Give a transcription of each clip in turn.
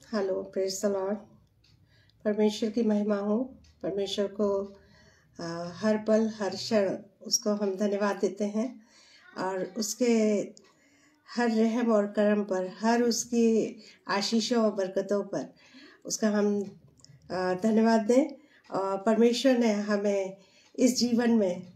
Hello, praise the Lord. परमेश्वर की महिमा हो। परमेश्वर को हर पल हर क्षण उसको हम धन्यवाद देते हैं और उसके हर रहम और करम पर, हर उसकी आशीषों और बरकतों पर उसका हम धन्यवाद दें। और परमेश्वर ने हमें इस जीवन में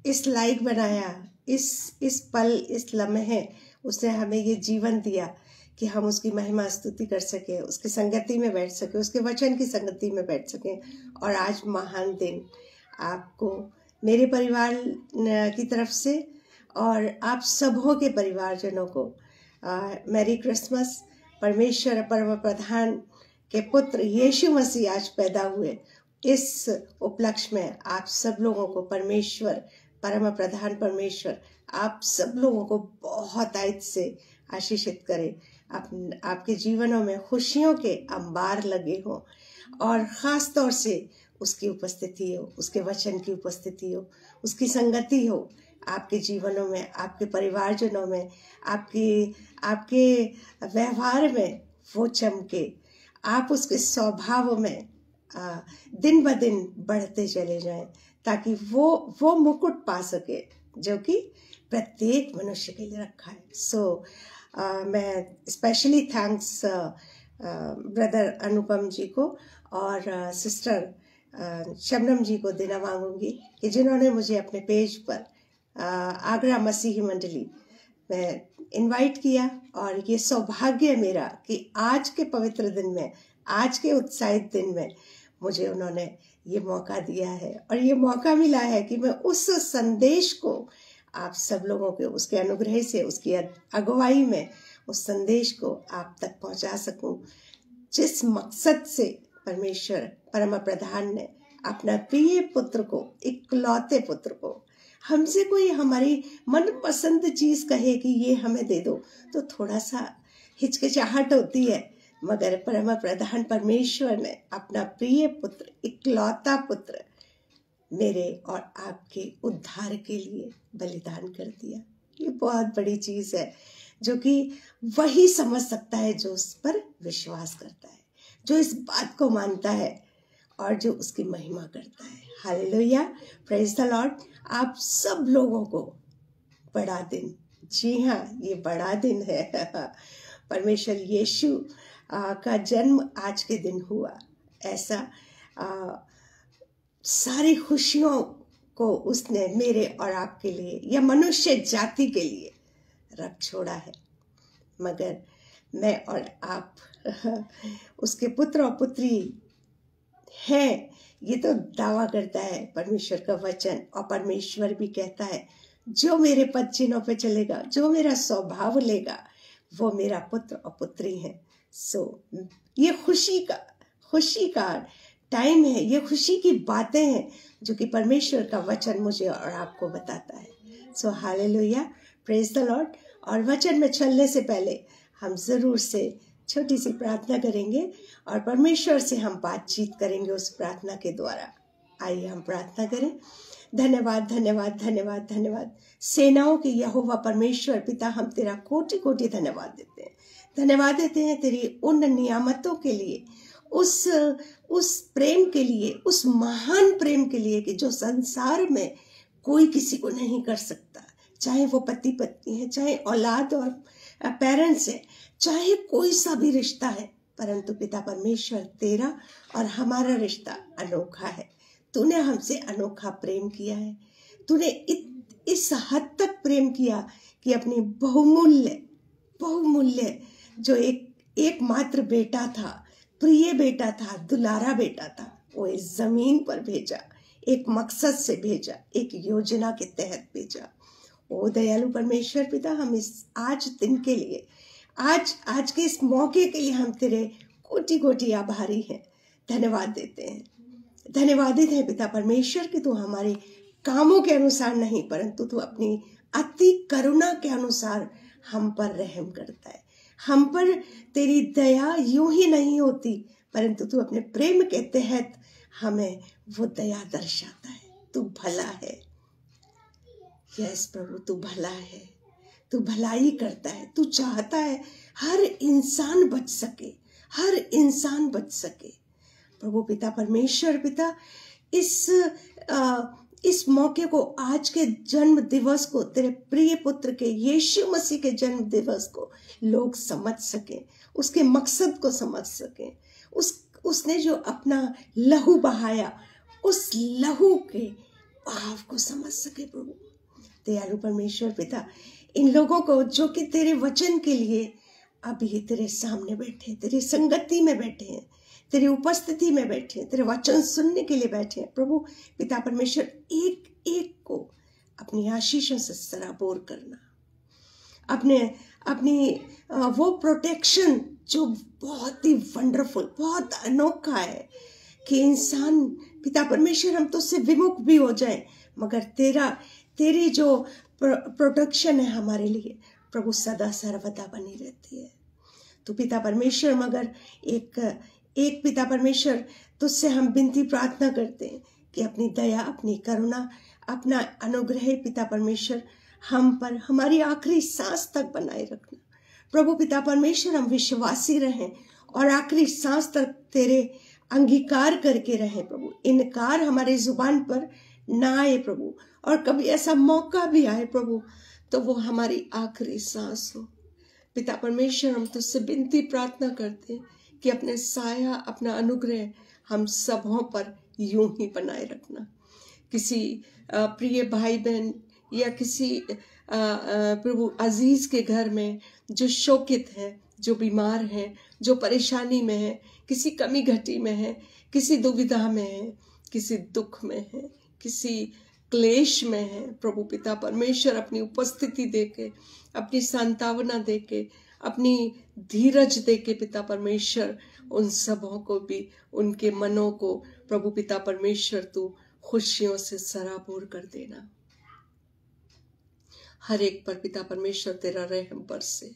इस लायक बनाया, इस पल, इस लम्हे उसने हमें ये जीवन दिया कि हम उसकी महिमा स्तुति कर सके, उसकी संगति में बैठ सके, उसके वचन की संगति में बैठ सके। और आज महान दिन आपको मेरे परिवार की तरफ से और आप सबों के परिवारजनों को मैरी क्रिसमस। परमेश्वर परम प्रधान के पुत्र यीशु मसीह आज पैदा हुए, इस उपलक्ष्य में आप सब लोगों को परमेश्वर, परम प्रधान परमेश्वर आप सब लोगों को बहुत आयत से आशीषित करे। आपके जीवनों में खुशियों के अंबार लगे हो और ख़ास तौर से उसकी उपस्थिति हो, उसके वचन की उपस्थिति हो, उसकी संगति हो आपके जीवनों में, आपके परिवारजनों में, आपके व्यवहार में वो चमके, आप उसके स्वभाव में दिन ब दिन बढ़ते चले जाएं, ताकि वो मुकुट पा सके जो कि प्रत्येक मनुष्य के लिए रखा है। मैं स्पेशली थैंक्स ब्रदर अनुपम जी को और सिस्टर शबनम जी को देना मांगूंगी कि जिन्होंने मुझे अपने पेज पर आगरा मसीही मंडली में इनवाइट किया। और ये सौभाग्य है मेरा कि आज के पवित्र दिन में, आज के उत्साहित दिन में मुझे उन्होंने ये मौका दिया है और ये मौका मिला है कि मैं उस संदेश को आप सब लोगों के उसके अनुग्रह से, उसकी अगुवाई में उस संदेश को आप तक पहुंचा सकूं, जिस मकसद से परमेश्वर परम प्रधान ने अपना प्रिय पुत्र को, इकलौते पुत्र को, हमसे कोई हमारी मनपसंद चीज कहे कि ये हमें दे दो तो थोड़ा सा हिचकिचाहट होती है, मगर परम प्रधान परमेश्वर ने अपना प्रिय पुत्र, इकलौता पुत्र मेरे और आपके उद्धार के लिए बलिदान कर दिया। ये बहुत बड़ी चीज है जो कि वही समझ सकता है जो उस पर विश्वास करता है, जो इस बात को मानता है और जो उसकी महिमा करता है। Hallelujah, praise the Lord. आप सब लोगों को बड़ा दिन, जी हाँ, ये बड़ा दिन है। परमेश्वर यीशु का जन्म आज के दिन हुआ। ऐसा सारी खुशियों को उसने मेरे और आपके लिए या मनुष्य जाति के लिए रख छोड़ा है, मगर मैं और आप उसके पुत्र और पुत्री हैं, ये तो दावा करता है परमेश्वर का वचन। और परमेश्वर भी कहता है जो मेरे पद चिन्हों पे चलेगा, जो मेरा स्वभाव लेगा, वो मेरा पुत्र और पुत्री है। ये खुशी का टाइम है, ये खुशी की बातें हैं जो कि परमेश्वर का वचन मुझे और आपको बताता है। Hallelujah, praise the Lord. और वचन में चलने से पहले हम जरूर से छोटी सी प्रार्थना करेंगे और परमेश्वर से हम बातचीत करेंगे उस प्रार्थना के द्वारा। आइए हम प्रार्थना करें। धन्यवाद, धन्यवाद, धन्यवाद, धन्यवाद सेनाओं के यहोवा परमेश्वर पिता, हम तेरा कोटि कोटि धन्यवाद देते हैं। धन्यवाद देते हैं तेरी उन नियामतों के लिए, उस प्रेम के लिए, उस महान प्रेम के लिए कि जो संसार में कोई किसी को नहीं कर सकता। चाहे वो पति पत्नी है, चाहे औलाद और पेरेंट्स है, चाहे कोई सा भी रिश्ता है, परंतु पिता परमेश्वर तेरा और हमारा रिश्ता अनोखा है। तूने हमसे अनोखा प्रेम किया है। तूने इस हद तक प्रेम किया कि अपनी बहुमूल्य जो एकमात्र बेटा था, प्रिय बेटा था, दुलारा बेटा था, वो इस जमीन पर भेजा, एक मकसद से भेजा, एक योजना के तहत भेजा। ओ दयालु परमेश्वर पिता, हम इस आज दिन के लिए, आज के इस मौके के लिए हम तेरे कोटि कोटि आभारी हैं। धन्यवाद देते हैं, धन्यवादित है पिता परमेश्वर कि तू हमारे कामों के अनुसार नहीं, परंतु तू अपनी अति करुणा के अनुसार हम पर रहम करता है। हम पर तेरी दया यूं ही नहीं होती, परंतु तू अपने प्रेम के तहत हमें वो दया दर्शाता है। तू भला है। यस प्रभु, तू भला है, तू भलाई करता है। तू चाहता है हर इंसान बच सके, हर इंसान बच सके। प्रभु पिता परमेश्वर पिता, इस मौके को, आज के जन्म दिवस को, तेरे प्रिय पुत्र के यीशु मसीह के जन्म दिवस को लोग समझ सके, उसके मकसद को समझ सके, उसने जो अपना लहू बहाया उस लहू के भाव को समझ सके। प्रभु दयालु परमेश्वर पिता, इन लोगों को जो कि तेरे वचन के लिए अभी तेरे सामने बैठे, तेरी संगति में बैठे हैं, तेरी उपस्थिति में बैठे हैं, तेरे वचन सुनने के लिए बैठे हैं, प्रभु पिता परमेश्वर, एक एक को अपनी आशीषों से सराबोर करना, अपनी वो प्रोटेक्शन जो बहुत ही वंडरफुल, बहुत अनोखा है कि इंसान पिता परमेश्वर हम तो उससे विमुख भी हो जाए, मगर तेरी जो प्रोटेक्शन है हमारे लिए प्रभु सदा सर्वदा बनी रहती है। तो पिता परमेश्वर, मगर एक पिता परमेश्वर, तुझसे हम विनती प्रार्थना करते हैं कि अपनी दया, अपनी करुणा, अपना अनुग्रह पिता परमेश्वर हम पर हमारी आखिरी सांस तक बनाए रखना। प्रभु पिता परमेश्वर, हम विश्वासी रहें और आखिरी सांस तक तेरे अंगीकार करके रहें। प्रभु इनकार हमारे जुबान पर ना आए प्रभु, और कभी ऐसा मौका भी आए प्रभु तो वो हमारी आखिरी सांस हो। पिता परमेश्वर, हम तुझसे विनती प्रार्थना करते हैं कि अपने साया, अपना अनुग्रह हम सबों पर यूं ही बनाए रखना। किसी प्रिय भाई बहन या किसी प्रभु अजीज के घर में जो शोकित है, जो बीमार है, जो परेशानी में है, किसी कमी घटी में है, किसी दुविधा में है, किसी दुख में है, किसी क्लेश में है, प्रभु पिता परमेश्वर अपनी उपस्थिति देके, अपनी सांत्वना देके, अपनी धीरज देके पिता परमेश्वर उन सबों को भी, उनके मनों को प्रभु पिता परमेश्वर तू खुशियों से सराबोर कर देना। हर एक पर पिता परमेश्वर तेरा रहम बरसे,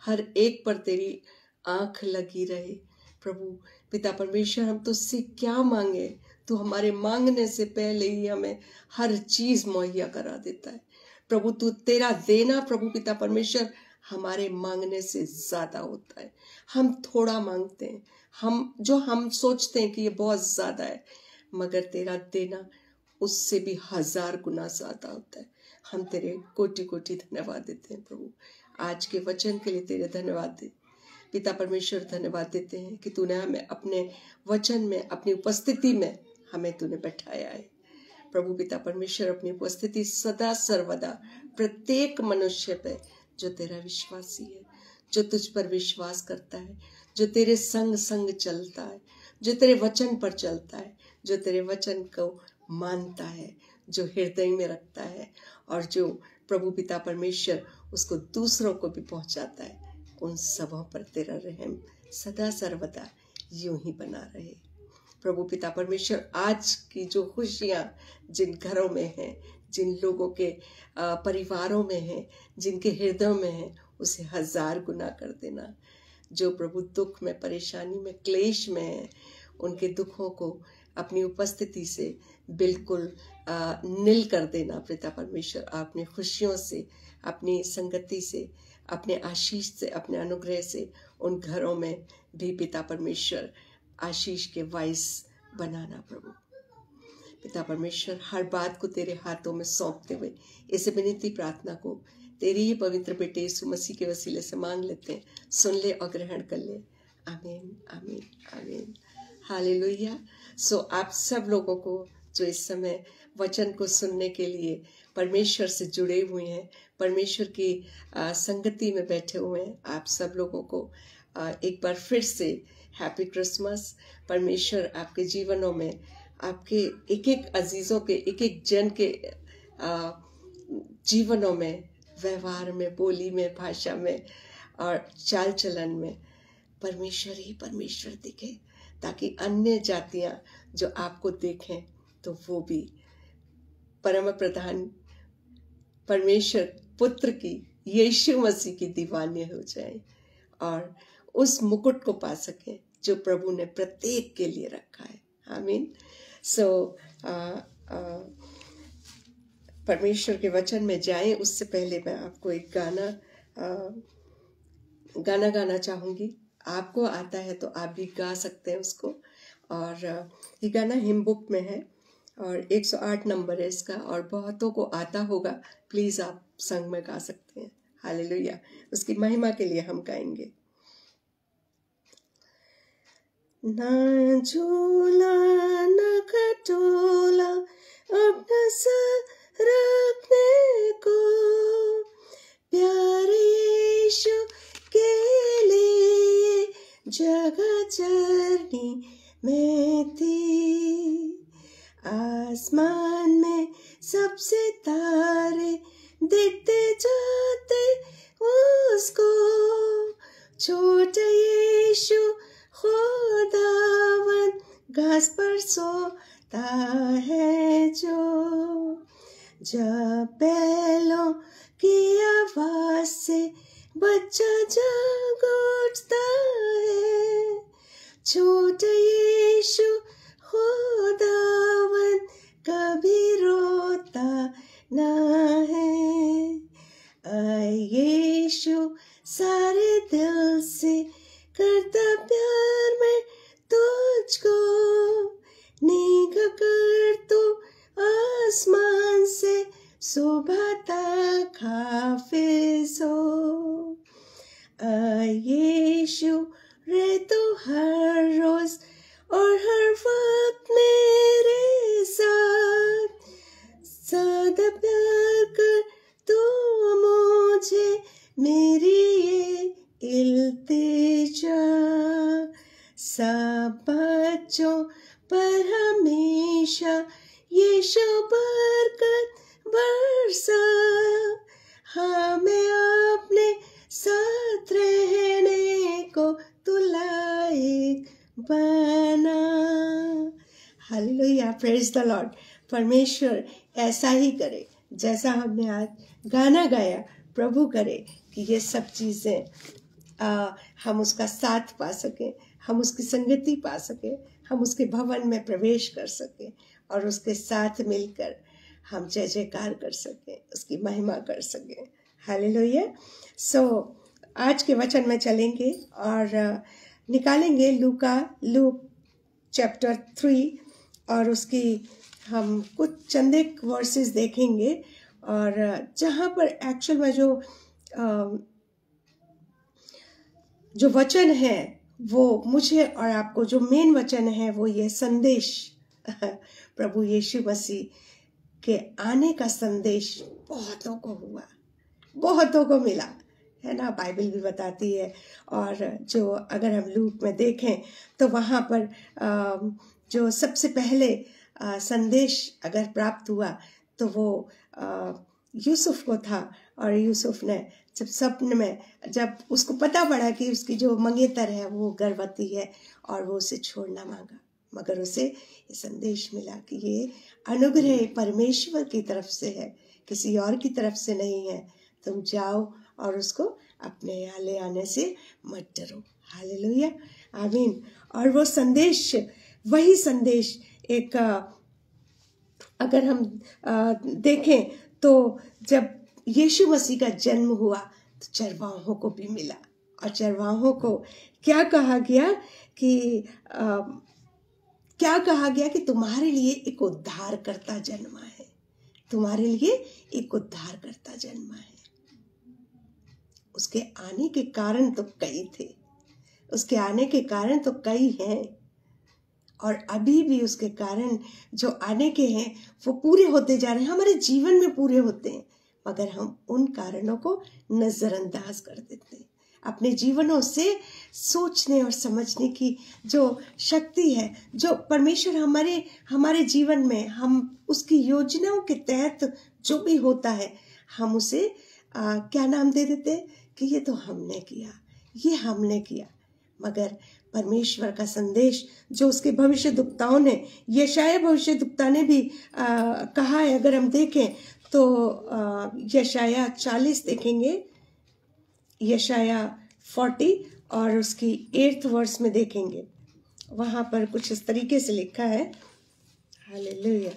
हर एक पर तेरी आंख लगी रहे। प्रभु पिता परमेश्वर, हम तुझसे क्या मांगे, तू हमारे मांगने से पहले ही हमें हर चीज मुहैया करा देता है। प्रभु तू तेरा देना प्रभु पिता परमेश्वर हमारे मांगने से ज्यादा होता है। हम थोड़ा मांगते हैं, हम सोचते हैं कि ये बहुत ज्यादा है, मगर तेरा देना उससे भी 1000 गुना ज्यादा होता है। हम तेरे कोटि कोटि धन्यवाद देते हैं प्रभु। आज के वचन के लिए तेरे धन्यवाद दे पिता परमेश्वर, धन्यवाद देते हैं कि तूने हमें अपने वचन में, अपनी उपस्थिति में हमें तूने बैठाया है। प्रभु पिता परमेश्वर, अपनी उपस्थिति सदा सर्वदा प्रत्येक मनुष्य पे जो तेरा विश्वासी है, जो तुझ पर विश्वास करता है, जो तेरे संग संग चलता है, जो तेरे वचन पर चलता है, जो तेरे वचन को मानता है, जो हृदय में रखता है और जो प्रभु पिता परमेश्वर उसको दूसरों को भी पहुंचाता है, उन सबों पर तेरा रहम सदा सर्वदा यूं ही बना रहे। प्रभु पिता परमेश्वर, आज की जो खुशियां जिन घरों में हैं, जिन लोगों के परिवारों में हैं, जिनके हृदयों में हैं, उसे 1000 गुना कर देना। जो प्रभु दुख में, परेशानी में, क्लेश में है, उनके दुखों को अपनी उपस्थिति से बिल्कुल नील कर देना। पिता परमेश्वर, अपनी खुशियों से, अपनी संगति से, अपने आशीष से, अपने अनुग्रह से उन घरों में भी पिता परमेश्वर आशीष के वाइस बनाना। प्रभु पिता परमेश्वर, हर बात को तेरे हाथों में सौंपते हुए इस विनती प्रार्थना को तेरी ही पवित्र बेटे यीशु मसीह के वसीले से मांग लेते हैं। सुन ले और ग्रहण कर ले। आमीन, आमीन, आमीन, हालेलुया। सो आप सब लोगों को जो इस समय वचन को सुनने के लिए परमेश्वर से जुड़े हुए हैं, परमेश्वर की संगति में बैठे हुए हैं, आप सब लोगों को एक बार फिर से हैप्पी क्रिसमस। परमेश्वर आपके जीवनों में, आपके एक एक अजीजों के, एक एक जन के जीवनों में, व्यवहार में, बोली में, भाषा में और चाल चलन में परमेश्वर ही परमेश्वर दिखे, ताकि अन्य जातियां जो आपको देखें तो वो भी परम प्रधान परमेश्वर पुत्र की, यीशु मसीह की दीवाने हो जाए और उस मुकुट को पा सके जो प्रभु ने प्रत्येक के लिए रखा है। आमीन। सो परमेश्वर के वचन में जाएं, उससे पहले मैं आपको एक गाना गाना चाहूंगी। आपको आता है तो आप भी गा सकते हैं उसको। और ये गाना हिम बुक में है और 108 नंबर है इसका, और बहुतों को आता होगा। प्लीज़ आप संग में गा सकते हैं। हालेलुया, उसकी महिमा के लिए हम गाएंगे। ना झूला न खटोला अपना सर रखने को, प्यारे यीशु के लिए जगह चरनी में थी। आसमान में सबसे तारे देखते जाते उसको, छोटा यीशु खुदावन घास पर सोता है जो। जब बैलों की आवाज से बच्चा जाग उठता है, छोटा यीशु खुदावन कभी रोता ना है। आए यीशु सारे दिल से करता प्यार में तुझको, निगाह कर तू आसमान से सुबह तक हाफिज हो। यीशु रे तू हर रोज और हर वक्त मेरे साथ, सदा प्यार कर तू मुझे, मेरी ये इल्तिजा। सब बच्चों पर हमेशा यीशु बरकत बरसा, हमें अपने साथ रहने को तू लायक बना। Hallelujah, praise the Lord. परमेश्वर ऐसा ही करे जैसा हमने आज गाना गाया। प्रभु करे कि ये सब चीज़ें हम उसका साथ पा सकें, हम उसकी संगति पा सकें, हम उसके भवन में प्रवेश कर सकें और उसके साथ मिलकर हम जय जयकार कर सकें, उसकी महिमा कर सकें। हालेलुया। आज के वचन में चलेंगे और निकालेंगे लूक चैप्टर 3 और उसकी हम कुछ चंदे वर्सेस देखेंगे, और जहाँ पर एक्चुअल में जो वचन है वो मुझे और आपको, जो मेन वचन है वो ये संदेश, प्रभु यीशु मसीह के आने का संदेश बहुतों को हुआ, बहुतों को मिला, है ना। बाइबल भी बताती है। और जो अगर हम लूक में देखें तो वहाँ पर जो सबसे पहले संदेश अगर प्राप्त हुआ तो वो यूसुफ को था। और यूसुफ ने जब सपने में, जब उसको पता पड़ा कि उसकी जो मंगेतर है वो गर्भवती है और वो उसे छोड़ना मांगा, मगर उसे ये संदेश मिला कि ये अनुग्रह परमेश्वर की तरफ से है, किसी और की तरफ से नहीं है। तुम जाओ और उसको अपने यहाँ ले आने से मत डरो। हालेलुया, आमीन। और वो संदेश, वही संदेश एक अगर हम देखें तो जब यीशु मसीह का जन्म हुआ तो चरवाहों को भी मिला, और चरवाहों को क्या कहा गया कि तुम्हारे लिए एक उद्धारकर्ता जन्मा है, तुम्हारे लिए एक उद्धारकर्ता जन्मा है। उसके आने के कारण तो कई थे, उसके आने के कारण तो कई हैं, और अभी भी उसके कारण जो आने के हैं वो पूरे होते जा रहे हैं, हमारे जीवन में पूरे होते हैं, मगर हम उन कारणों को नजरअंदाज कर देते हैं। अपने जीवनों से सोचने और समझने की जो शक्ति है, जो परमेश्वर हमारे जीवन में, हम उसकी योजनाओं के तहत जो भी होता है, हम उसे क्या नाम दे देते हैं कि ये तो हमने किया, ये हमने किया। मगर परमेश्वर का संदेश जो उसके भविष्यद्वक्ताओं ने, यशाया भविष्यद्वक्ता ने भी कहा है। अगर हम देखें तो यशाया 40 देखेंगे, यशाया 40 और उसकी 8th वर्स में देखेंगे, वहां पर कुछ इस तरीके से लिखा है। हालेलुया।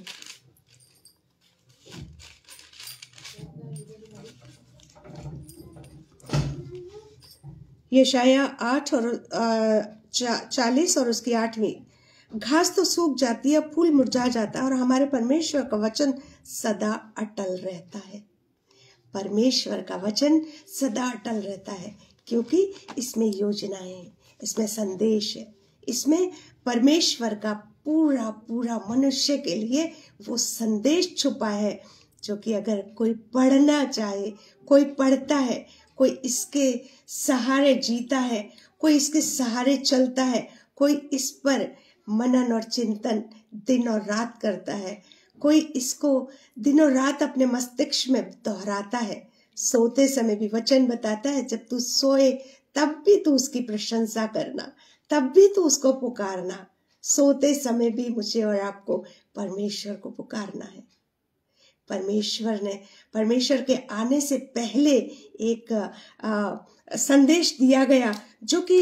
यशाया 8 और 40 और उसकी 8वीं। घास तो सूख जाती है, फूल मुरझा जाता है, और हमारे परमेश्वर का वचन सदा अटल रहता है। परमेश्वर का वचन सदा अटल रहता है, क्योंकि इसमें योजनाएं हैं, इसमें संदेश है, इसमें परमेश्वर का पूरा पूरा मनुष्य के लिए वो संदेश छुपा है, जो कि अगर कोई पढ़ना चाहे, कोई पढ़ता है, कोई इसके सहारे जीता है, कोई इसके सहारे चलता है, कोई इस पर मनन और चिंतन दिन और रात करता है, कोई इसको दिनों रात अपने मस्तिष्क में दोहराता है, सोते समय भी वचन बताता है, जब तू सोए तब भी तू उसकी प्रशंसा करना, तब भी तू उसको पुकारना। सोते समय भी मुझे और आपको परमेश्वर को पुकारना है। परमेश्वर के आने से पहले एक संदेश दिया गया, जो कि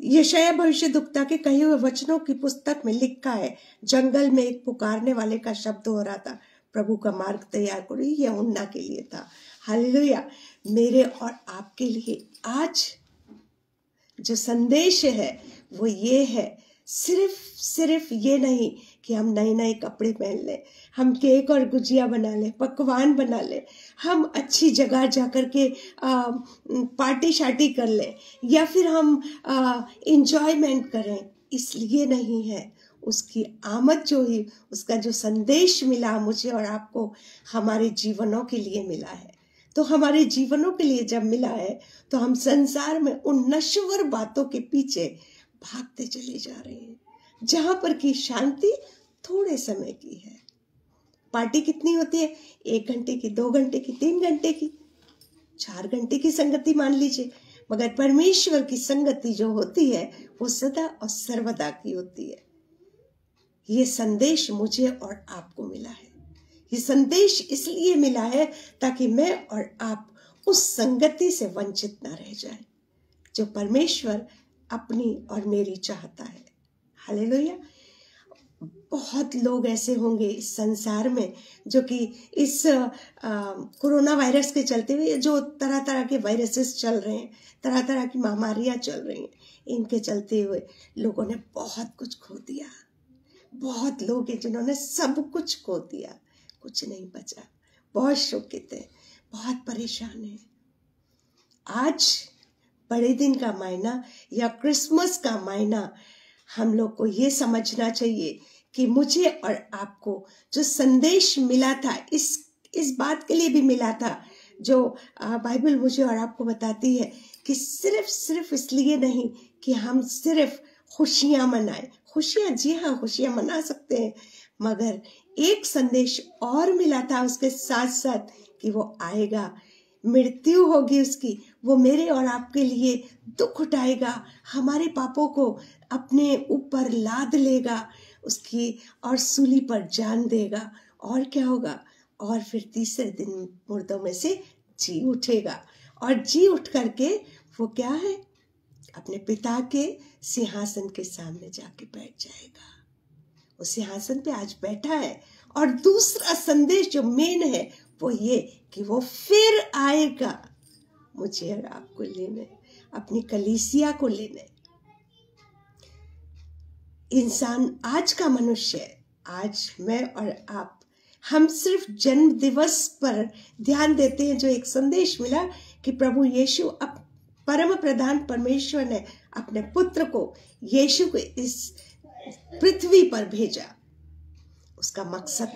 यशाया भविष्यद्वक्ता के कहे हुए वचनों की पुस्तक में लिखा है। जंगल में एक पुकारने वाले का शब्द हो रहा था, प्रभु का मार्ग तैयार करो। ये यूहन्ना के लिए था। हालेलुया। मेरे और आपके लिए आज जो संदेश है वो ये है, सिर्फ ये नहीं कि हम नए नए कपड़े पहन लें, हम केक और गुजिया बना लें, पकवान बना लें, हम अच्छी जगह जाकर के पार्टी शार्टी कर लें, या फिर हम इंजॉयमेंट करें, इसलिए नहीं है। उसकी आमद जो ही, उसका जो संदेश मिला मुझे और आपको, हमारे जीवनों के लिए मिला है। तो हमारे जीवनों के लिए जब मिला है, तो हम संसार में उन नश्वर बातों के पीछे भागते चले जा रहे हैं, जहां पर की शांति थोड़े समय की है। पार्टी कितनी होती है? 1 घंटे की, 2 घंटे की, 3 घंटे की, 4 घंटे की संगति मान लीजिए, मगर परमेश्वर की संगति जो होती है वो सदा और सर्वदा की होती है। ये संदेश मुझे और आपको मिला है। ये संदेश इसलिए मिला है ताकि मैं और आप उस संगति से वंचित ना रह जाएं, जो परमेश्वर अपनी और मेरी चाहता है। हालेलुया। बहुत लोग ऐसे होंगे इस संसार में जो कि इस कोरोना वायरस के चलते हुए, जो तरह तरह के वायरसेस चल रहे हैं, तरह तरह की महामारियां चल रही हैं, इनके चलते हुए लोगों ने बहुत कुछ खो दिया। बहुत लोग हैं जिन्होंने सब कुछ खो दिया, कुछ नहीं बचा, बहुत शोकित है, बहुत परेशान है। आज बड़े दिन का मायना या क्रिसमस का मायना हम लोग को ये समझना चाहिए कि मुझे और आपको जो संदेश मिला था, इस बात के लिए भी मिला था, जो बाइबल मुझे और आपको बताती है कि सिर्फ इसलिए नहीं कि हम सिर्फ खुशियां मनाएं। खुशियां, जी हाँ, खुशियां मना सकते हैं, मगर एक संदेश और मिला था उसके साथ साथ कि वो आएगा, मृत्यु होगी उसकी, वो मेरे और आपके लिए दुख उठाएगा, हमारे पापों को अपने ऊपर लाद लेगा उसकी, और सूली पर जान देगा, और क्या होगा, और फिर तीसरे दिन मुर्दों में से जी उठेगा, और जी उठ करके वो क्या है, अपने पिता के सिंहासन के सामने जाके बैठ जाएगा। वो सिंहासन पे आज बैठा है। और दूसरा संदेश जो मेन है वो ये कि वो फिर आएगा मुझे और आपको लेने, अपनी कलीसिया को लेने। इंसान, आज का मनुष्य, आज मैं और आप, हम सिर्फ जन्म दिवस पर ध्यान देते हैं, जो एक संदेश मिला कि प्रभु यीशु, परम प्रधान परमेश्वर ने अपने पुत्र को, यीशु को इस पृथ्वी पर भेजा। उसका मकसद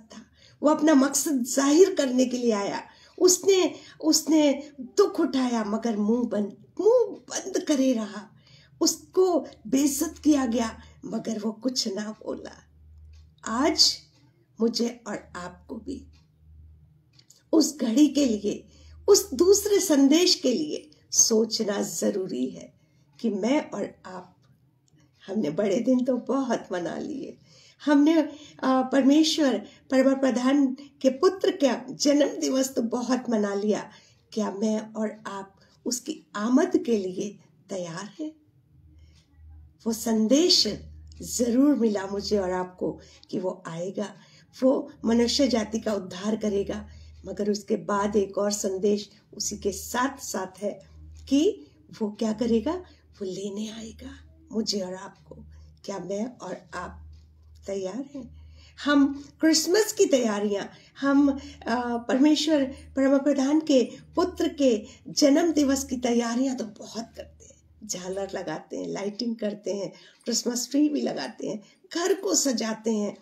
था, वो अपना मकसद जाहिर करने के लिए आया। उसने दुख उठाया, मगर मुंह बंद करे रहा। उसको बेइज्जत किया गया, मगर वो कुछ ना बोला। आज मुझे और आपको भी उस घड़ी के लिए, उस दूसरे संदेश के लिए सोचना जरूरी है कि मैं और आप, हमने बड़े दिन तो बहुत मना लिए, हमने परमेश्वर परम प्रधान के पुत्र का जन्म दिवस तो बहुत मना लिया। क्या मैं और आप उसकी आमद के लिए तैयार हैं? वो संदेश जरूर मिला मुझे और आपको कि वो आएगा, वो मनुष्य जाति का उद्धार करेगा, मगर उसके बाद एक और संदेश उसी के साथ साथ है कि वो क्या करेगा, वो लेने आएगा मुझे और आपको। क्या मैं और आप तैयार हैं? हम क्रिसमस की तैयारियां, हम परमेश्वर परम प्रधान के पुत्र के जन्म दिवस की तैयारियां तो बहुत करते हैं। झालर लगाते हैं, लाइटिंग करते हैं, क्रिसमस ट्री भी लगाते हैं, घर को सजाते हैं,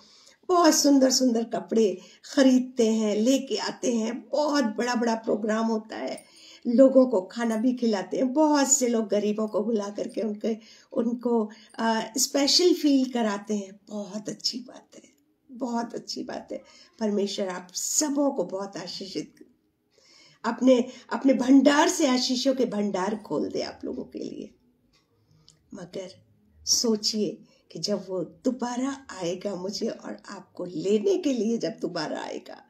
बहुत सुंदर सुंदर कपड़े खरीदते हैं, लेके आते हैं, बहुत बड़ा बड़ा प्रोग्राम होता है, लोगों को खाना भी खिलाते हैं, बहुत से लोग गरीबों को बुला करके उनको स्पेशल फील कराते हैं। बहुत अच्छी बात है, बहुत अच्छी बात है। परमेश्वर आप सबों को बहुत आशीषित, अपने अपने भंडार से आशीषों के भंडार खोल दे आप लोगों के लिए। मगर सोचिए कि जब वो दोबारा आएगा मुझे और आपको लेने के लिए, जब दोबारा आएगा,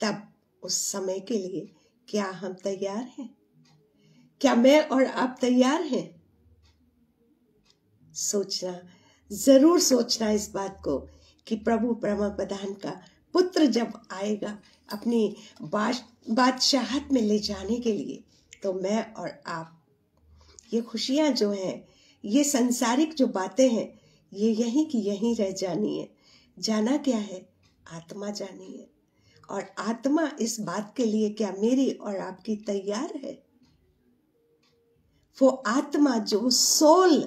तब उस समय के लिए क्या हम तैयार हैं? क्या मैं और आप तैयार हैं? सोचना, जरूर सोचना इस बात को कि प्रभु परम प्रधान का पुत्र जब आएगा अपनी बादशाहत में ले जाने के लिए, तो मैं और आप, ये खुशियां जो हैं, ये संसारिक जो बातें हैं, ये यहीं की यहीं रह जानी है। जाना क्या है? आत्मा जानी है। और आत्मा इस बात के लिए क्या मेरी और आपकी तैयार है? वो आत्मा, जो सोल,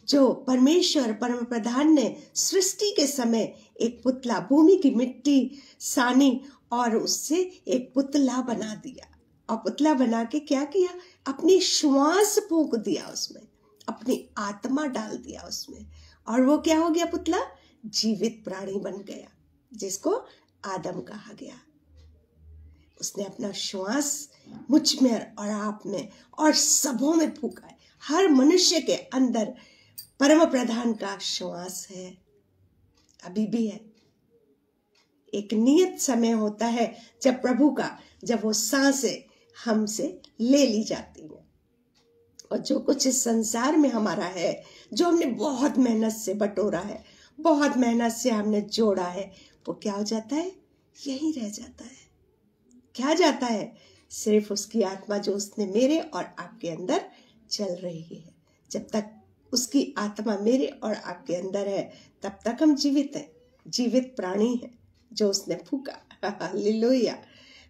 जो परमेश्वर परम प्रधान ने सृष्टि के समय एक पुतला, भूमि की मिट्टी सानी और उससे एक पुतला बना दिया, और पुतला बना के क्या किया, अपनी श्वास फूंक दिया उसमें, अपनी आत्मा डाल दिया उसमें, और वो क्या हो गया? पुतला जीवित प्राणी बन गया, जिसको आदम कहा गया। उसने अपना श्वास मुझ में और आप में और सबों में फूंका है। हर मनुष्य के अंदर परम प्रधान का श्वास है, अभी भी है। एक नियत समय होता है जब प्रभु का, जब वो सांसें हमसे ले ली जाती हैं। और जो कुछ इस संसार में हमारा है, जो हमने बहुत मेहनत से बटोरा है, बहुत मेहनत से हमने जोड़ा है, वो क्या हो जाता है? यही रह जाता है। क्या जाता है? सिर्फ उसकी आत्मा जो उसने मेरे और आपके अंदर चल रही है। जब तक उसकी आत्मा मेरे और आपके अंदर है, तब तक हम जीवित हैं, जीवित प्राणी हैं, जो उसने फूका। Hallelujah,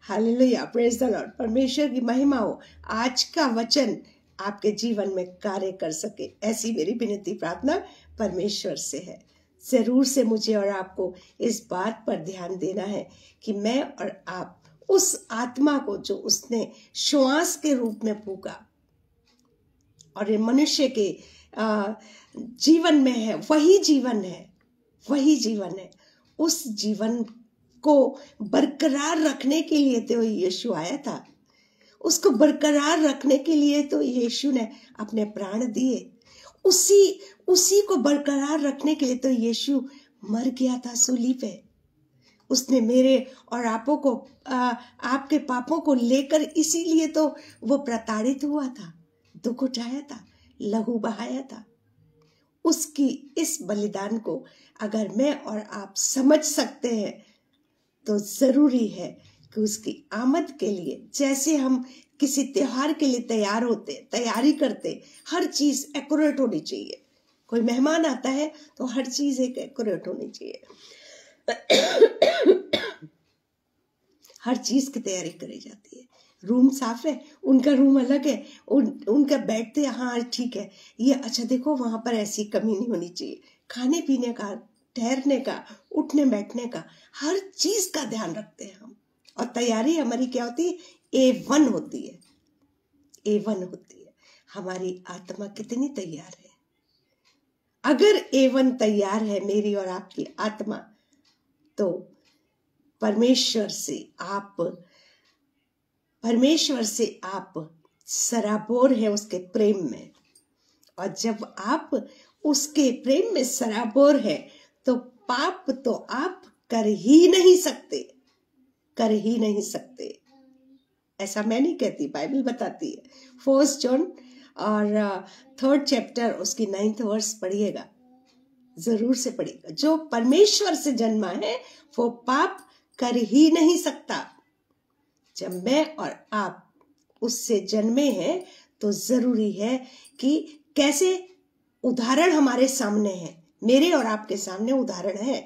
hallelujah, praise the Lord. परमेश्वर की महिमा हो। आज का वचन आपके जीवन में कार्य कर सके, ऐसी मेरी विनती प्रार्थना परमेश्वर से है। जरूर से मुझे और आपको इस बात पर ध्यान देना है कि मैं और आप उस आत्मा को जो उसने श्वास के रूप में फूका और ये मनुष्य के जीवन में है, वही जीवन है, वही जीवन है। उस जीवन को बरकरार रखने के लिए तो यीशु आया था, उसको बरकरार रखने के लिए तो यीशु ने अपने प्राण दिए, उसी को बरकरार रखने के लिए तो यीशु मर गया था सूली पे। उसने मेरे और आपके पापों को लेकर, इसीलिए तो वो प्रताड़ित हुआ था, दुख उठाया था, लहू बहाया था। उसकी इस बलिदान को अगर मैं और आप समझ सकते हैं, तो जरूरी है कि उसकी आमद के लिए, जैसे हम किसी त्योहार के लिए तैयारी करते, हर चीज एक्यूरेट होनी चाहिए। कोई मेहमान आता है तो हर चीज एक एक्यूरेट होनी चाहिए। हर चीज की तैयारी करी जाती है। रूम साफ है, उनका रूम अलग है, उनका बैठते, हाँ ठीक है, ये अच्छा देखो वहां पर ऐसी कमी नहीं होनी चाहिए। खाने पीने का, ठहरने का, उठने बैठने का, हर चीज का ध्यान रखते हैं हम। और तैयारी हमारी क्या होती है? A1 होती है, A1 होती है। हमारी आत्मा कितनी तैयार है? अगर A1 तैयार है मेरी और आपकी आत्मा, तो परमेश्वर से आप सराबोर है उसके प्रेम में। और जब आप उसके प्रेम में सराबोर है, तो पाप तो आप कर ही नहीं सकते, कर ही नहीं सकते। ऐसा मैं नहीं कहती, बाइबल बताती है। 1 जॉन और 3rd चैप्टर उसकी 9th वर्स पढ़िएगा, जरूर से पढ़िएगा। जो परमेश्वर से जन्मा है वो पाप कर ही नहीं सकता। जब मैं और आप उससे जन्मे हैं तो जरूरी है कि कैसे उदाहरण हमारे सामने है, मेरे और आपके सामने उदाहरण है।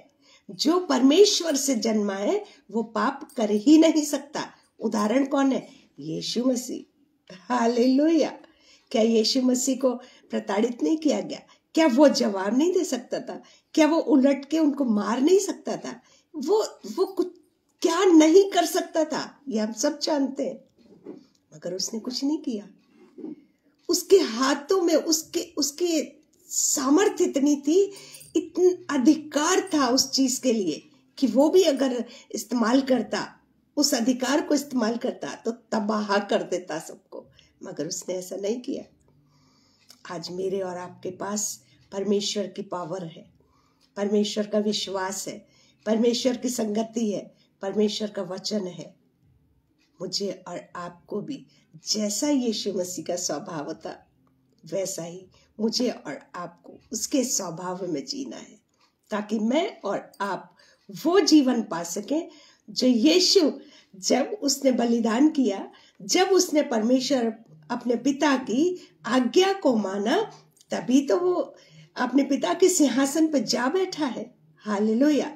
जो परमेश्वर से जन्मा है वो पाप कर ही नहीं सकता। उदाहरण कौन है? यीशु मसीह। हालेलुया। क्या यीशु मसीह को प्रताड़ित नहीं किया गया? क्या वो जवाब नहीं दे सकता था? क्या वो उलट के उनको मार नहीं सकता था? वो कुछ क्या नहीं कर सकता था, ये हम सब जानते हैं, मगर उसने कुछ नहीं किया। उसके हाथों में उसके सामर्थ्य इतनी थी, इतना अधिकार था उस चीज के लिए कि वो भी अगर इस्तेमाल करता, उस अधिकार को इस्तेमाल करता तो तबाह कर देता सबको, मगर उसने ऐसा नहीं किया। आज मेरे और आपके पास परमेश्वर की पावर है, परमेश्वर का विश्वास है, परमेश्वर की संगति है, परमेश्वर का वचन है। मुझे और आपको भी जैसा यीशु मसीह का स्वभाव था वैसा ही मुझे और आपको उसके स्वभाव में जीना है, ताकि मैं और आप वो जीवन पा सकें जो यीशु, जब उसने बलिदान किया, जब उसने परमेश्वर अपने पिता की आज्ञा को माना, तभी तो वो अपने पिता के सिंहासन पर जा बैठा है। हालेलुया।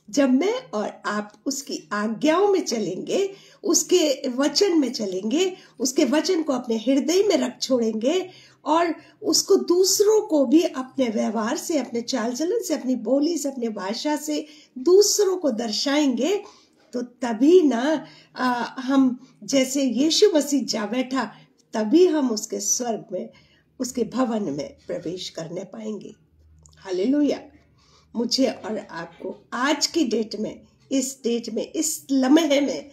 जब मैं और आप उसकी आज्ञाओं में चलेंगे, उसके वचन में चलेंगे, उसके वचन को अपने हृदय में रख छोड़ेंगे और उसको दूसरों को भी अपने व्यवहार से, अपने चाल चलन से, अपनी बोली से, अपने भाषा से दूसरों को दर्शाएंगे, तो तभी ना हम जैसे यीशु मसीह जा बैठा, तभी हम उसके स्वर्ग में, उसके भवन में प्रवेश करने पाएंगे। हालेलुया। मुझे और आपको आज की डेट में, इस डेट में, इस लम्हे में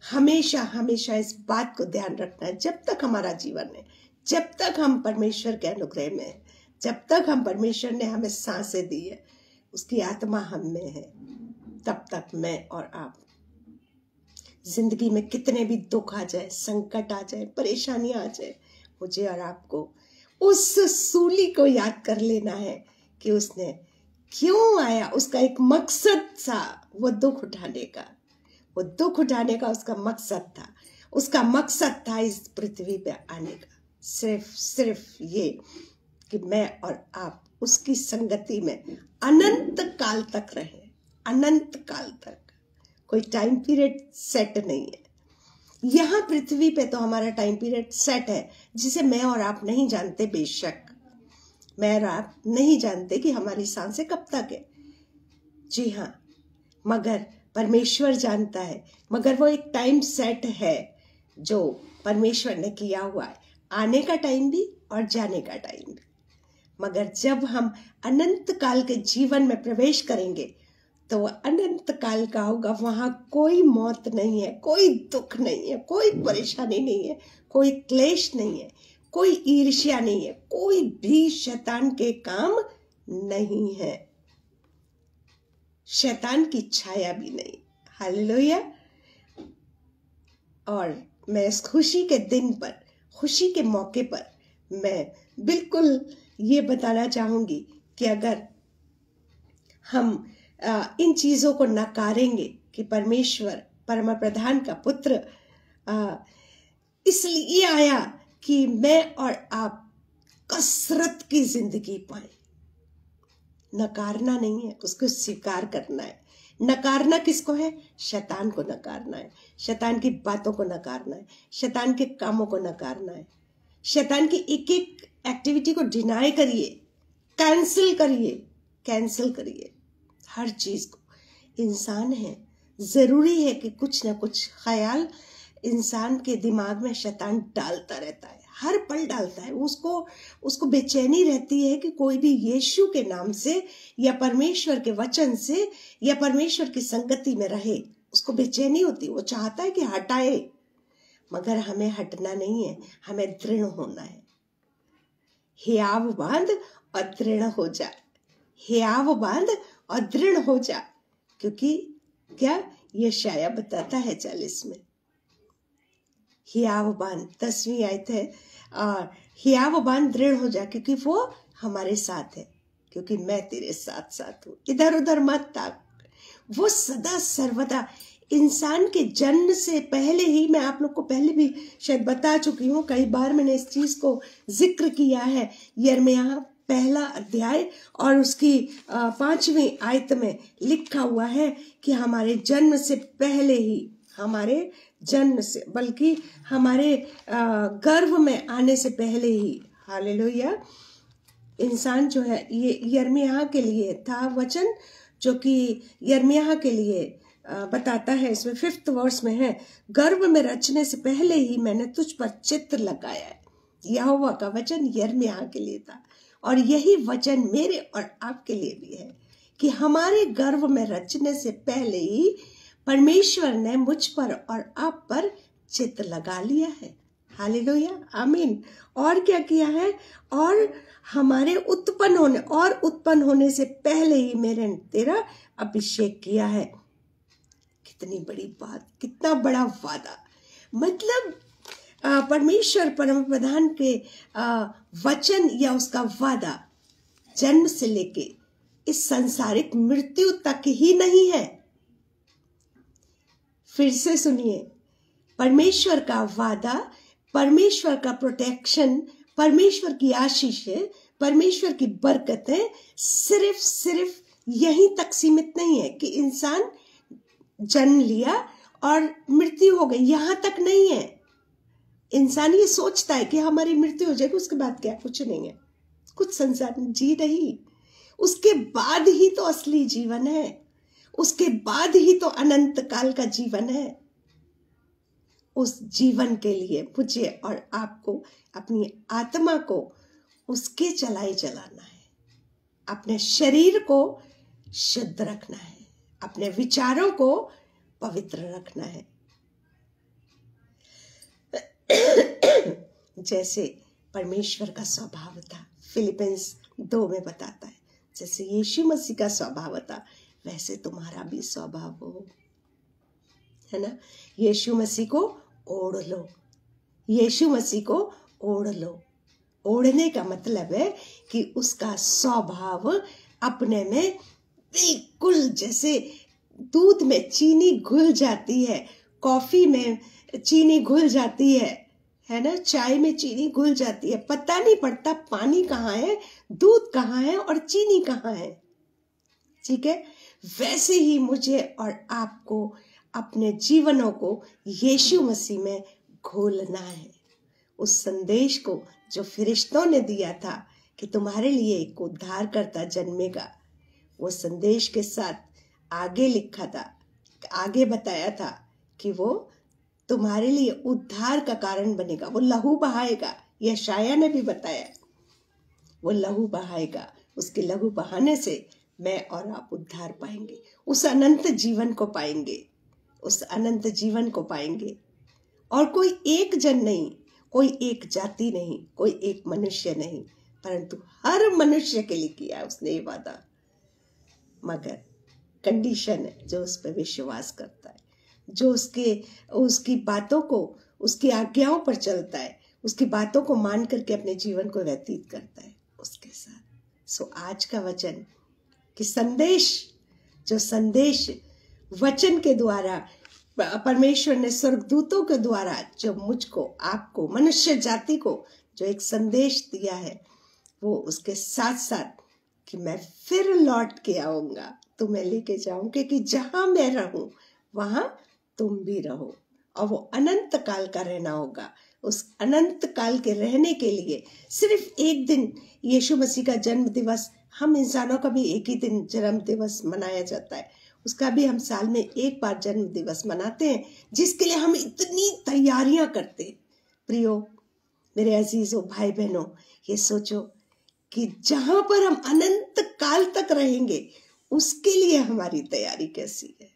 हमेशा हमेशा इस बात को ध्यान रखना है, जब तक हमारा जीवन है, जब तक हम परमेश्वर के अनुग्रह में है, जब तक हम परमेश्वर ने हमें सांसें दी है, उसकी आत्मा हम में है, तब तक मैं और आप, जिंदगी में कितने भी दुख आ जाए, संकट आ जाए, परेशानियां आ जाए, मुझे और आपको उस सूली को याद कर लेना है कि उसने क्यों आया। उसका एक मकसद था, वो दुख उठाने का, वो दुख उठाने का उसका मकसद था। उसका मकसद था इस पृथ्वी पे आने का सिर्फ ये कि मैं और आप उसकी संगति में अनंत काल तक रहे, अनंत काल तक। कोई टाइम पीरियड सेट नहीं है। यहाँ पृथ्वी पे तो हमारा टाइम पीरियड सेट है, जिसे मैं और आप नहीं जानते। बेशक मैं और आप नहीं जानते कि हमारी सांसें कब तक है। जी हाँ, मगर परमेश्वर जानता है। मगर वो एक टाइम सेट है जो परमेश्वर ने किया हुआ है, आने का टाइम भी और जाने का टाइम भी। मगर जब हम अनंत काल के जीवन में प्रवेश करेंगे तो वह अनंत काल का होगा। वहां कोई मौत नहीं है, कोई दुख नहीं है, कोई परेशानी नहीं है, कोई क्लेश नहीं है, कोई ईर्ष्या नहीं है, कोई भी शैतान के काम नहीं है, शैतान की छाया भी नहीं। हालेलुया। और मैं इस खुशी के दिन पर, खुशी के मौके पर मैं बिल्कुल ये बताना चाहूंगी कि अगर हम इन चीजों को नकारेंगे कि परमेश्वर परम प्रधान का पुत्र इसलिए आया कि मैं और आप कसरत की जिंदगी पाए। नकारना नहीं है, उसको स्वीकार करना है। नकारना किसको है? शैतान को नकारना है, शैतान की बातों को नकारना है, शैतान के कामों को नकारना है, शैतान की एक एक एक्टिविटी को डिनाई करिए, कैंसिल करिए, कैंसिल करिए हर चीज को। इंसान है, जरूरी है कि कुछ ना कुछ ख्याल इंसान के दिमाग में शैतान डालता रहता है, हर पल डालता है। उसको बेचैनी रहती है कि कोई भी यीशु के नाम से या परमेश्वर के वचन से या परमेश्वर की संगति में रहे, उसको बेचैनी होती है। वो चाहता है कि हटाए, मगर हमें हटना नहीं है, हमें दृढ़ होना है। हियाव बांध और दृढ़ हो जा, हियाव बांध और दृढ़ हो जा, क्योंकि क्या यशाया बताता है 40 में, हियाव बांध, 10वीं आयत है, और हियाव बांध दृढ़ हो जा, क्योंकि वो हमारे साथ है, क्योंकि मैं तेरे साथ साथ हूं। इधर उधर मत ताक। वो सदा सर्वदा इंसान के जन्म से पहले ही, मैं आप लोग को पहले भी शायद बता चुकी हूँ, कई बार मैंने इस चीज को जिक्र किया है। यिर्मयाह 1 अध्याय और उसकी 5वीं आयत में लिखा हुआ है कि हमारे जन्म से पहले ही, हमारे जन्म से, बल्कि हमारे गर्भ में आने से पहले ही, हालेलुया, इंसान जो है, ये यिर्मयाह के लिए था वचन, जो कि यिर्मयाह के लिए बताता है। इसमें 5th वर्स में है, गर्भ में रचने से पहले ही मैंने तुझ पर चित्र लगाया है। यहोवा का वचन यिर्मयाह के लिए था, और यही वचन मेरे और आपके लिए भी है कि हमारे गर्भ में रचने से पहले ही परमेश्वर ने मुझ पर और आप पर चित्र लगा लिया है। हालेलुया, आमीन। और क्या किया है? और हमारे उत्पन्न होने से पहले ही मेरे तेरा अभिषेक किया है। कितनी बड़ी बात, कितना बड़ा वादा। मतलब परमेश्वर परम प्रधान के वचन या उसका वादा जन्म से लेके इस सांसारिक मृत्यु तक ही नहीं है। फिर से सुनिए, परमेश्वर का वादा, परमेश्वर का प्रोटेक्शन, परमेश्वर की आशीषें, परमेश्वर की बरकतें सिर्फ यहीं तक सीमित नहीं है कि इंसान जन्म लिया और मृत्यु हो गई, यहां तक नहीं है। इंसान ये सोचता है कि हमारी मृत्यु हो जाएगी, उसके बाद क्या? कुछ नहीं है, कुछ संसार में जी नहीं, उसके बाद ही तो असली जीवन है, उसके बाद ही तो अनंत काल का जीवन है। उस जीवन के लिए मुझे और आपको अपनी आत्मा को उसके चलाए चलाना है, अपने शरीर को शुद्ध रखना है, अपने विचारों को पवित्र रखना है। जैसे परमेश्वर का स्वभाव था, फिलिपियंस 2 में बताता है, जैसे यीशु मसीह का स्वभाव था वैसे तुम्हारा भी स्वभाव हो, है ना। यीशु मसीह को ओढ़ लो, यीशु मसीह को ओढ़ लो। ओढ़ने का मतलब है कि उसका स्वभाव अपने में बिल्कुल, जैसे दूध में चीनी घुल जाती है, कॉफी में चीनी घुल जाती है ना, चाय में चीनी घुल जाती है, पता नहीं पड़ता पानी कहाँ है, दूध कहाँ है और चीनी कहाँ है। ठीक है, वैसे ही मुझे और आपको अपने जीवनों को यीशु मसीह में घोलना है। उस संदेश को जो फरिश्तों ने दिया था कि तुम्हारे लिए एक उद्धारकर्ता जन्मेगा, वो संदेश के साथ आगे लिखा था, आगे बताया था कि वो तुम्हारे लिए उद्धार का कारण बनेगा, वो लहू बहाएगा। यशायाह ने भी बताया, वो लहू बहाएगा, उसके लहू बहाने से मैं और आप उद्धार पाएंगे, उस अनंत जीवन को पाएंगे, उस अनंत जीवन को पाएंगे। और कोई एक जन नहीं, कोई एक जाति नहीं, कोई एक मनुष्य नहीं, परंतु हर मनुष्य के लिए किया है उसने ये वादा। मगर कंडीशन है, जो उस पर विश्वास करता है, जो उसकी बातों को, उसकी आज्ञाओं पर चलता है, उसकी बातों को मान करके अपने जीवन को व्यतीत करता है उसके साथ। सो आज का वचन कि जो संदेश वचन के द्वारा परमेश्वर ने स्वर्गदूतों के द्वारा जो मुझको, आपको, मनुष्य जाति को जो एक संदेश दिया है, वो उसके साथ साथ कि मैं फिर लौट के आऊंगा, तुम्हें लेके जाऊंगा कि जहां मैं रहूं वहां तुम भी रहो, और वो अनंत काल का रहना होगा। उस अनंत काल के रहने के लिए सिर्फ एक दिन, यीशु मसीह का जन्म दिवस, हम इंसानों का भी एक ही दिन जन्म दिवस मनाया जाता है, उसका भी हम साल में एक बार जन्म दिवस मनाते हैं, जिसके लिए हम इतनी तैयारियां करते हैं। प्रियो, मेरे अजीजों, भाई बहनों, ये सोचो कि जहां पर हम अनंत काल तक रहेंगे, उसके लिए हमारी तैयारी कैसी है,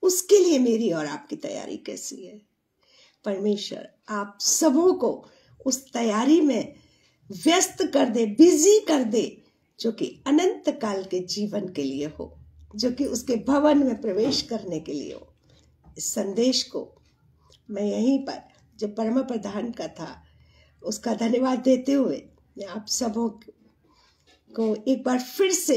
उसके लिए मेरी और आपकी तैयारी कैसी है। परमेश्वर आप सबों को उस तैयारी में व्यस्त कर दे, बिजी कर दे, जो कि अनंत काल के जीवन के लिए हो, जो कि उसके भवन में प्रवेश करने के लिए हो। इस संदेश को मैं यहीं पर, जो परम प्रधान का था, उसका धन्यवाद देते हुए मैं आप सबों को एक बार फिर से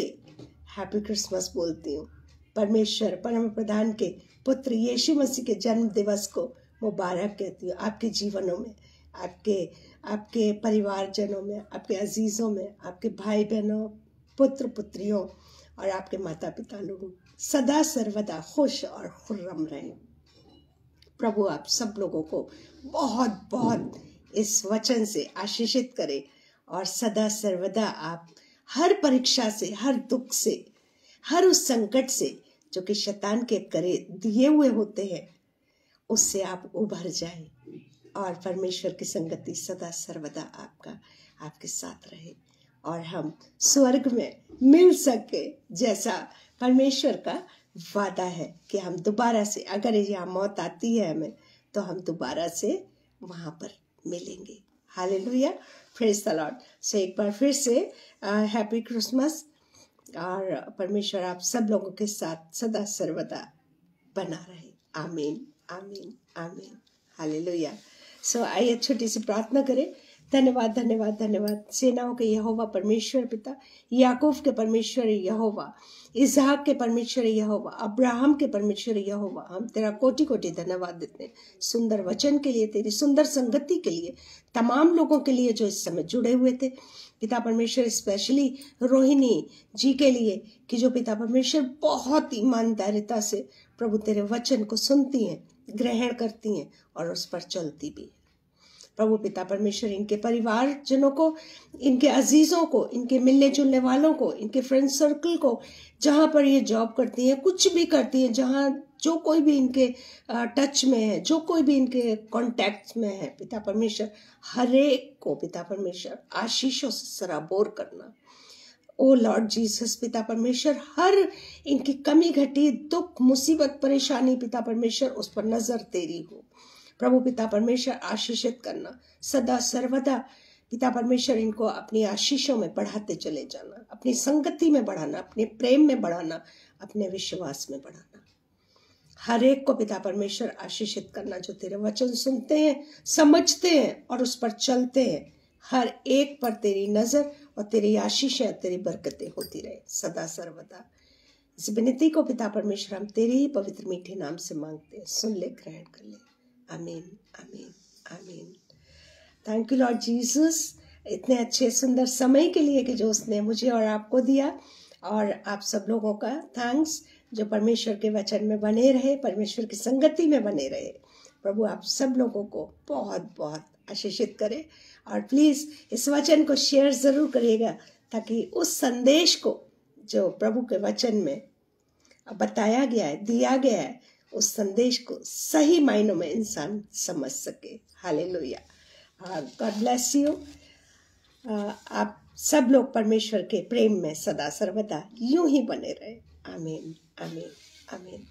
हैप्पी क्रिसमस बोलती हूँ। परमेश्वर परम प्रधान के पुत्र यीशु मसीह के जन्म दिवस को मुबारक कहती हूँ। आपके जीवनों में, आपके परिवारजनों में, आपके अजीज़ों में, आपके भाई बहनों, पुत्र पुत्रियों और आपके माता पिता लोगों सदा सर्वदा खुश और खुर्रम रहें। प्रभु आप सब लोगों को बहुत बहुत इस वचन से आशीषित करे और सदा सर्वदा आप हर परीक्षा से, हर दुख से, हर उस संकट से जो कि शैतान के करे दिए हुए होते हैं, उससे आप उभर जाएं और परमेश्वर की संगति सदा सर्वदा आपके साथ रहे और हम स्वर्ग में मिल सके, जैसा परमेश्वर का वादा है कि हम दोबारा से, अगर यहाँ मौत आती है हमें, तो हम दोबारा से वहाँ पर मिलेंगे। Hallelujah, praise the Lord. So एक बार फिर से हैप्पी क्रिसमस और परमेश्वर आप सब लोगों के साथ सदा सर्वदा बना रहे। आमीन, आमीन, आमीन। हालेलुया। सो आइए छोटी सी प्रार्थना करें। धन्यवाद, धन्यवाद, धन्यवाद सेनाओं के यहोवा परमेश्वर पिता, याकूब के परमेश्वर यहोवा, इसहाक के परमेश्वर यहोवा, अब्राहम के परमेश्वर यहोवा, हम तेरा कोटि कोटि धन्यवाद देते हैं सुंदर वचन के लिए, तेरी सुंदर संगति के लिए, तमाम लोगों के लिए जो इस समय जुड़े हुए थे पिता परमेश्वर, स्पेशली रोहिणी जी के लिए कि जो पिता परमेश्वर बहुत ईमानदारिता से प्रभु तेरे वचन को सुनती हैं, ग्रहण करती हैं और उस पर चलती भी। प्रभु पिता परमेश्वर इनके परिवारजनों को, इनके अजीजों को, इनके मिलने जुलने वालों को, इनके फ्रेंड सर्कल को, जहाँ पर ये जॉब करती हैं, कुछ भी करती हैं, जहाँ जो कोई भी इनके टच में है, जो कोई भी इनके कॉन्टैक्ट में है, पिता परमेश्वर हर एक को पिता परमेश्वर आशीषों से सराबोर करना। ओ लॉर्ड जीसस पिता परमेश्वर, हर इनकी कमी घटी, दुख, मुसीबत, परेशानी पिता परमेश्वर उस पर नजर तेरी हो। प्रभु पिता परमेश्वर आशीषित करना, सदा सर्वदा पिता परमेश्वर इनको अपनी आशीषों में बढ़ाते चले जाना, अपनी संगति में बढ़ाना, अपने प्रेम में बढ़ाना, अपने विश्वास में बढ़ाना। हर एक को पिता परमेश्वर आशीषित करना जो तेरे वचन सुनते हैं, समझते हैं और उस पर चलते हैं। हर एक पर तेरी नजर और तेरी आशीषें, तेरी बरकतें होती रहे सदा सर्वदा। इस विनती को पिता परमेश्वर हम तेरे ही पवित्र मीठे नाम से मांगते हैं, सुन ले, ग्रहण कर ले। आमीन, आमीन, आमीन। थैंक यू लॉर्ड जीसस, इतने अच्छे सुंदर समय के लिए कि जो उसने मुझे और आपको दिया, और आप सब लोगों का थैंक्स जो परमेश्वर के वचन में बने रहे, परमेश्वर की संगति में बने रहे। प्रभु आप सब लोगों को बहुत बहुत आशीषित करे और प्लीज़ इस वचन को शेयर ज़रूर करिएगा ताकि उस संदेश को जो प्रभु के वचन में बताया गया है, दिया गया है, उस संदेश को सही मायनों में इंसान समझ सके। हालेलुया। God bless you. आप सब लोग परमेश्वर के प्रेम में सदा सर्वदा यूं ही बने रहे। आमीन, आमीन, आमीन।